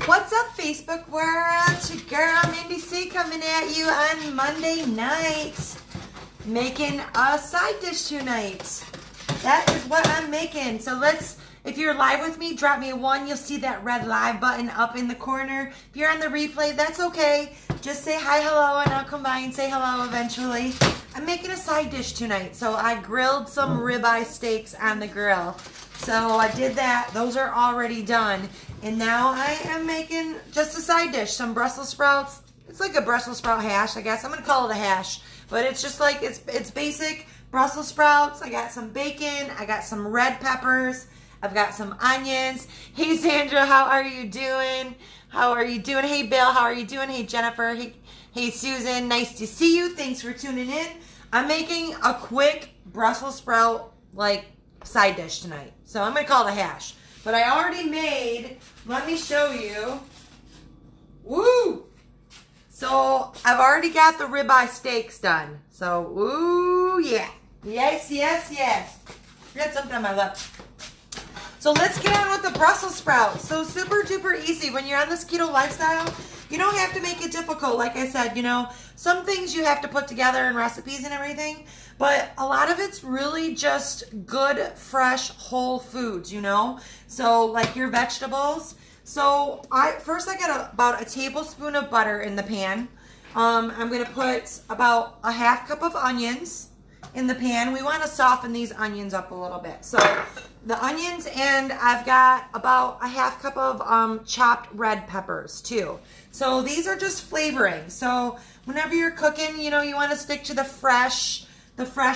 What's up, Facebook world? It's your girl, Mindy C, coming at you on Monday night. Making a side dish tonight. That is what I'm making. So if you're live with me, drop me a 1. You'll see that red live button up in the corner. If you're on the replay, that's okay. Just say hi, hello, and I'll come by and say hello eventually. I'm making a side dish tonight. So I grilled some ribeye steaks on the grill. So I did that. Those are already done. And now I am making just a side dish. Some Brussels sprouts. It's like a Brussels sprout hash, I guess. I'm going to call it a hash. But it's just like, it's basic Brussels sprouts. I got some bacon. I got some red peppers. I've got some onions. Hey, Sandra, how are you doing? How are you doing? Hey, Bill, how are you doing? Hey, Jennifer. Hey, Susan. Nice to see you. Thanks for tuning in. I'm making a quick Brussels sprout, side dish tonight. So I'm going to call it a hash. But I already made, let me show you. Woo! So I've already got the ribeye steaks done. So, ooh, yeah. Yes, yes, yes. I got something on my lip. So let's get on with the Brussels sprouts. So super duper easy. When you're on this keto lifestyle, you don't have to make it difficult. Like I said, some things you have to put together in recipes and everything. But a lot of it's really just good, fresh, whole foods, So like your vegetables. So first I got about a tablespoon of butter in the pan. I'm going to put about a half cup of onions in the pan. We want to soften these onions up a little bit. So the onions, and I've got about a half cup of chopped red peppers too. So these are just flavoring. So whenever you're cooking, you want to stick to the fresh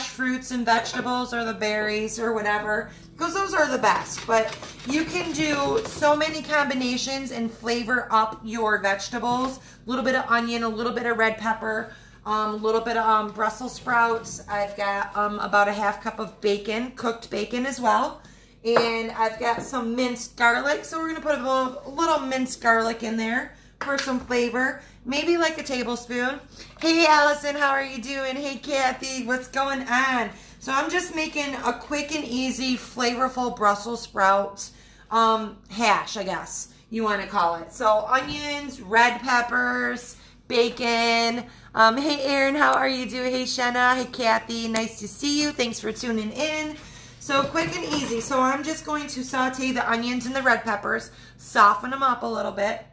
fruits and vegetables or the berries or whatever, because those are the best. But you can do so many combinations and flavor up your vegetables. A little bit of onion, a little bit of red pepper, a little bit of Brussels sprouts. I've got about a half cup of bacon, cooked bacon as well. And I've got some minced garlic. So we're going to put a little minced garlic in there for some flavor. Maybe like a tablespoon. Hey, Allison, how are you doing? Hey, Kathy, what's going on? So I'm just making a quick and easy, flavorful Brussels sprouts hash, I guess you want to call it. So onions, red peppers, bacon. Hey, Erin, how are you doing? Hey, Shenna. Hey, Kathy. Nice to see you. Thanks for tuning in. So quick and easy. So I'm just going to saute the onions and the red peppers, soften them up a little bit.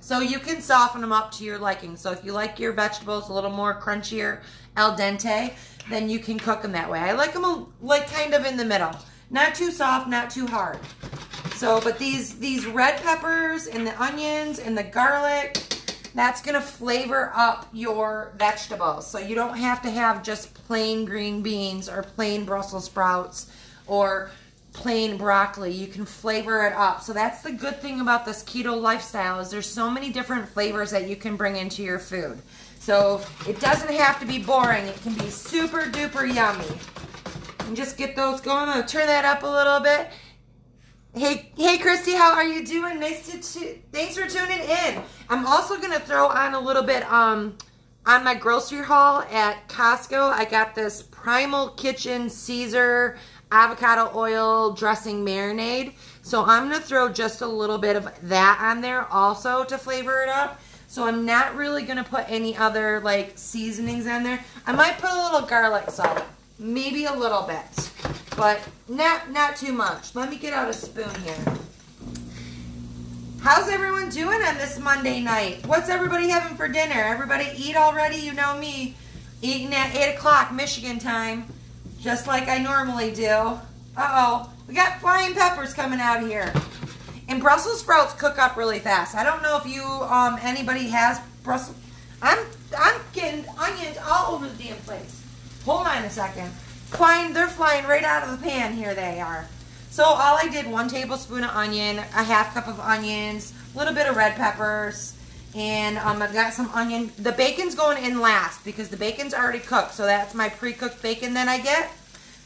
So you can soften them up to your liking. So if you like your vegetables a little more crunchier, al dente, then you can cook them that way. I like them kind of in the middle. Not too soft, not too hard. So, but these red peppers and the onions and the garlic, that's going to flavor up your vegetables. So you don't have to have just plain green beans or plain Brussels sprouts or plain broccoli. You can flavor it up. So that's the good thing about this keto lifestyle, is there's so many different flavors that you can bring into your food. So it doesn't have to be boring. It can be super duper yummy. And just get those going. I'm going to turn that up a little bit. Hey Christy, how are you doing? Thanks for tuning in. I'm also going to throw on a little bit on my grocery haul at Costco. I got this Primal Kitchen Caesar avocado oil dressing marinade. So I'm going to throw just a little bit of that on there also to flavor it up. So I'm not really going to put any other seasonings on there. I might put a little garlic salt, maybe a little bit, but not too much. Let me get out a spoon here. How's everyone doing on this Monday night? What's everybody having for dinner? Everybody eat already? You know me, eating at 8 o'clock Michigan time. Just like I normally do. Uh-oh. We got flying peppers coming out here. And Brussels sprouts cook up really fast. I don't know if you, anybody has Brussels. I'm getting onions all over the damn place. Hold on a second. They're flying right out of the pan. Here they are. So all I did, 1 tablespoon of onion, a half cup of onions, a little bit of red peppers, and I've got some onion. The bacon's going in last because the bacon's already cooked. So that's my pre-cooked bacon that I get.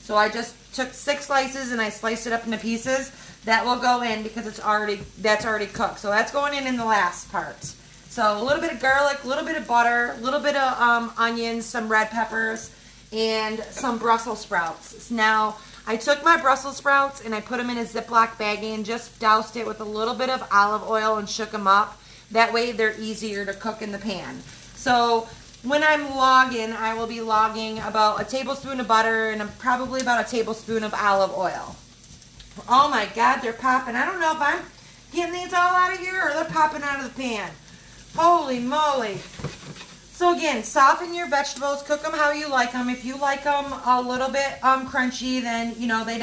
So I just took 6 slices and I sliced it up into pieces. That will go in because that's already cooked. So that's going in the last part. So a little bit of garlic, a little bit of butter, a little bit of onions, some red peppers, and some Brussels sprouts. Now I took my Brussels sprouts and I put them in a Ziploc baggie and just doused it with a little bit of olive oil and shook them up. That way they're easier to cook in the pan. So when I'm logging, I will be logging about a tablespoon of butter and probably about a tablespoon of olive oil. Oh my God, they're popping. I don't know if I'm getting these all out of here or they're popping out of the pan. Holy moly. So again, soften your vegetables, cook them how you like them. If you like them a little bit crunchy, then you know they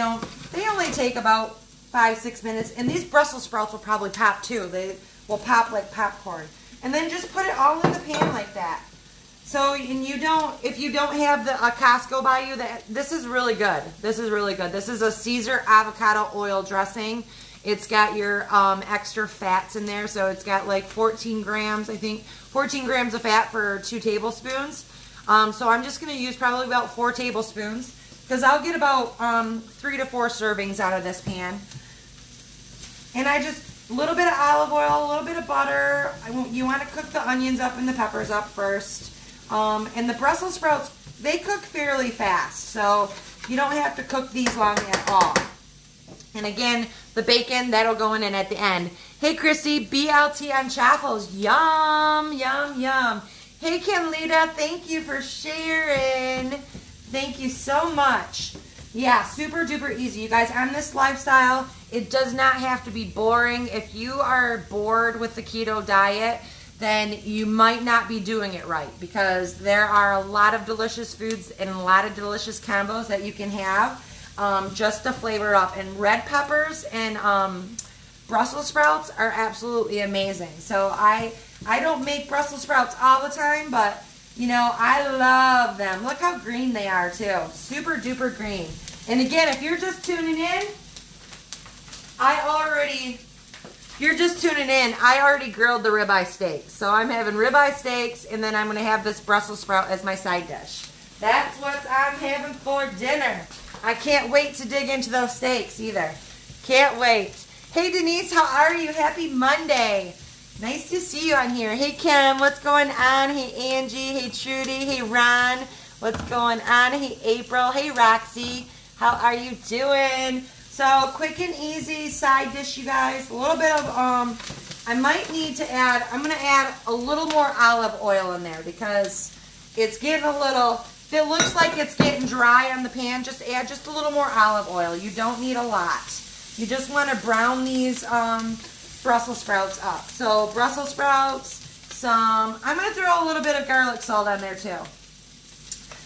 only take about 5-6 minutes. And these Brussels sprouts will probably pop too. They will pop like popcorn. And then just put it all in the pan like that. So, and if you don't have a Costco by you, this is really good. This is really good. This is a Caesar avocado oil dressing. It's got your extra fats in there. So it's got like 14 grams, I think, 14 grams of fat for 2 tablespoons. So I'm just going to use probably about 4 tablespoons because I'll get about 3 to 4 servings out of this pan. And I just, a little bit of olive oil, a little bit of butter. You want to cook the onions up and the peppers up first. And the Brussels sprouts, they cook fairly fast, so you don't have to cook these long at all. And again, the bacon, that'll go in at the end. Hey, Christy, BLT on chaffles. Yum, yum, yum. Hey, Kenlita, thank you for sharing. Thank you so much. Yeah, super duper easy. You guys, on this lifestyle, it does not have to be boring. If you are bored with the keto diet, then you might not be doing it right because there are a lot of delicious foods and a lot of delicious combos that you can have just to flavor it up. And red peppers and Brussels sprouts are absolutely amazing. So I don't make Brussels sprouts all the time, but you know, I love them. Look how green they are too. Super duper green. And again, if you're just tuning in, you're just tuning in, I already grilled the ribeye steaks. So I'm having ribeye steaks, and then I'm going to have this Brussels sprout as my side dish. That's what I'm having for dinner. I can't wait to dig into those steaks either. Can't wait. Hey, Denise, how are you? Happy Monday. Nice to see you on here. Hey, Kim, what's going on? Hey, Angie. Hey, Trudy. Hey, Ron. What's going on? Hey, April. Hey, Roxy. How are you doing? So, quick and easy side dish, you guys. A little bit of, I might need to add, I'm going to add a little more olive oil in there because it's getting a little, if it looks like it's getting dry on the pan, just add just a little more olive oil. You don't need a lot. You just want to brown these Brussels sprouts up. So, Brussels sprouts, I'm going to throw a little bit of garlic salt on there too.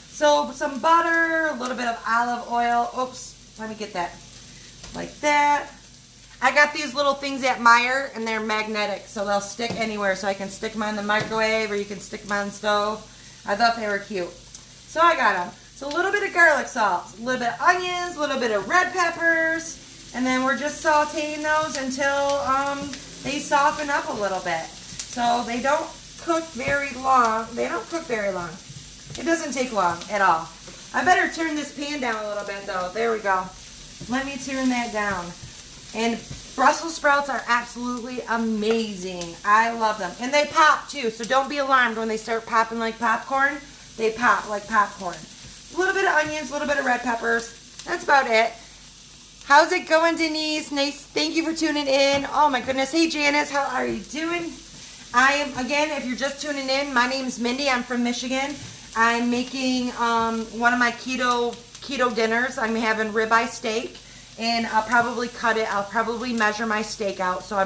So, some butter, a little bit of olive oil. Oops, let me get that. Like that. I got these little things at Meijer, and they're magnetic, so they'll stick anywhere. So I can stick them on the microwave, or you can stick them on the stove. I thought they were cute. So I got them. So a little bit of garlic salt, a little bit of onions, a little bit of red peppers, and then we're just sauteing those until they soften up a little bit. So they don't cook very long. They don't cook very long. It doesn't take long at all. I better turn this pan down a little bit, though. There we go. Let me turn that down. And Brussels sprouts are absolutely amazing. I love them. And they pop too, so don't be alarmed when they start popping like popcorn. They pop like popcorn. A little bit of onions, a little bit of red peppers. That's about it. How's it going, Denise? Nice. Thank you for tuning in. Oh my goodness. Hey, Janice, how are you doing? I am, again, if you're just tuning in, my name's Mindy. I'm from Michigan. I'm making one of my keto dinners. I'm having ribeye steak, and I'll probably cut it. I'll probably measure my steak out. So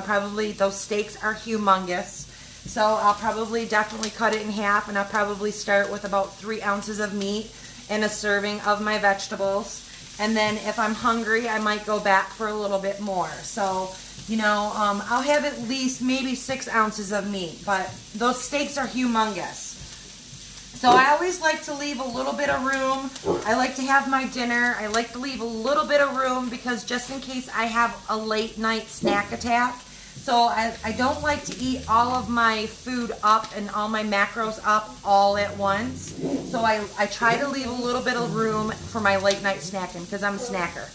those steaks are humongous. So I'll probably definitely cut it in half, and I'll probably start with about 3 ounces of meat and a serving of my vegetables. And then if I'm hungry, I might go back for a little bit more. So, you know, I'll have at least maybe 6 ounces of meat, but those steaks are humongous. So I always like to leave a little bit of room. I like to have my dinner. I like to leave a little bit of room because just in case I have a late night snack attack. So I don't like to eat all of my food up and all my macros up all at once. So I try to leave a little bit of room for my late night snacking because I'm a snacker.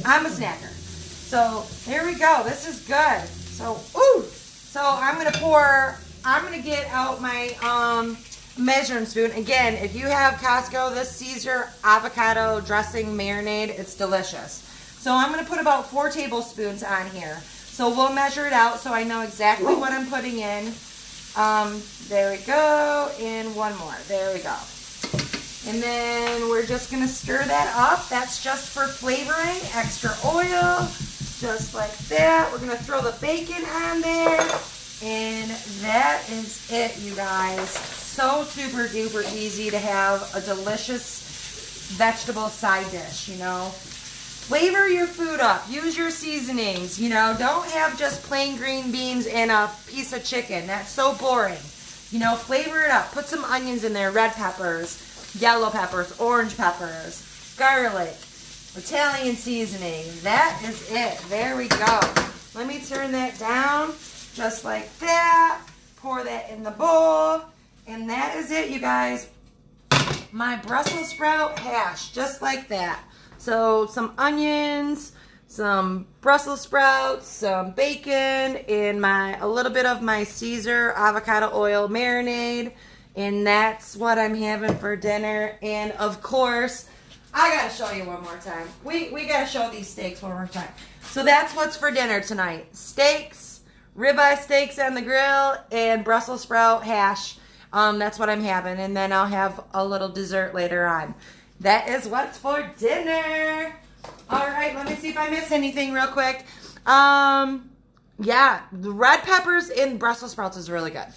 I'm a snacker. So there we go. This is good. So, ooh. So I'm going to get out my measuring spoon. Again, if you have Costco, this Caesar avocado dressing marinade, it's delicious. So I'm going to put about 4 tablespoons on here. So we'll measure it out so I know exactly what I'm putting in. There we go. And one more. There we go. And then we're just going to stir that up. That's just for flavoring. Extra oil. Just like that. We're going to throw the bacon on there. And that is it, you guys. So super duper easy to have a delicious vegetable side dish, you know. Flavor your food up. Use your seasonings, you know. Don't have just plain green beans and a piece of chicken. That's so boring. You know, flavor it up. Put some onions in there, red peppers, yellow peppers, orange peppers, garlic, Italian seasoning. That is it. There we go. Let me turn that down just like that. Pour that in the bowl. And that is it, you guys. My Brussels sprout hash, just like that. So some onions, some Brussels sprouts, some bacon, and a little bit of my Caesar avocado oil marinade. And that's what I'm having for dinner. And of course, I gotta show you one more time. We gotta show these steaks one more time. So that's what's for dinner tonight. Steaks, ribeye steaks on the grill, and Brussels sprout hash. That's what I'm having. And then I'll have a little dessert later on. That is what's for dinner. All right, let me see if I missed anything real quick. Yeah, the red peppers in Brussels sprouts is really good.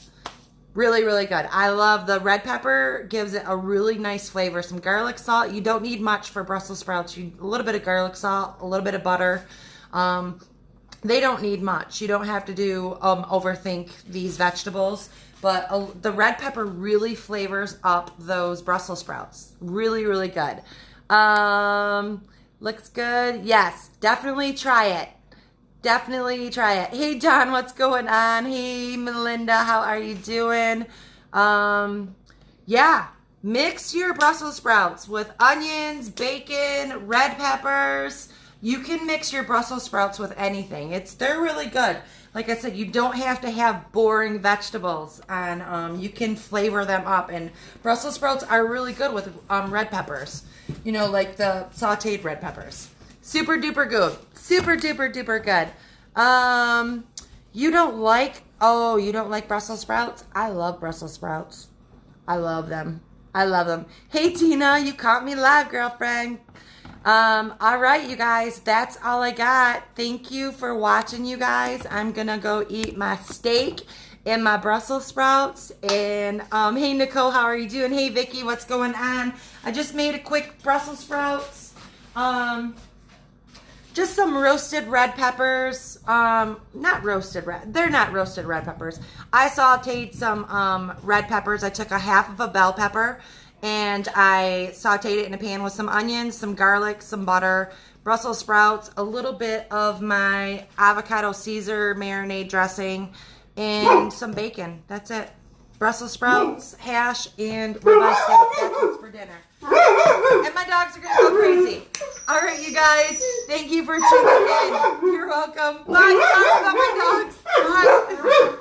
Really, really good. I love the red pepper. Gives it a really nice flavor. Some garlic salt. You don't need much for Brussels sprouts. A little bit of garlic salt, a little bit of butter. They don't need much. You don't have to overthink these vegetables. But the red pepper really flavors up those Brussels sprouts. Really, really good. Looks good. Yes, definitely try it. Definitely try it. Hey, John, what's going on? Hey, Melinda, how are you doing? Yeah, mix your Brussels sprouts with onions, bacon, red peppers. You can mix your Brussels sprouts with anything. They're really good. Like I said, you don't have to have boring vegetables, and you can flavor them up. And Brussels sprouts are really good with red peppers. You know, like the sauteed red peppers. Super duper good. Super duper duper good. You don't like Brussels sprouts? I love Brussels sprouts. I love them. I love them. Hey, Tina, you caught me live, girlfriend. All right, you guys, that's all I got. Thank you for watching, you guys. I'm gonna go eat my steak and my Brussels sprouts. And hey, Nicole, how are you doing? Hey, Vicky, what's going on? I just made a quick Brussels sprouts. Just some roasted red peppers. Not roasted red. They're not roasted red peppers. I sauteed some red peppers. I took a half of a bell pepper and I sauteed it in a pan with some onions, some garlic, some butter, Brussels sprouts, a little bit of my avocado Caesar marinade dressing, and some bacon. That's it. Brussels sprouts, hash, and ribeye steak. That's what's for dinner. And my dogs are going to go crazy. All right, you guys. Thank you for tuning in. You're welcome. Bye. Sorry about my dogs. Bye.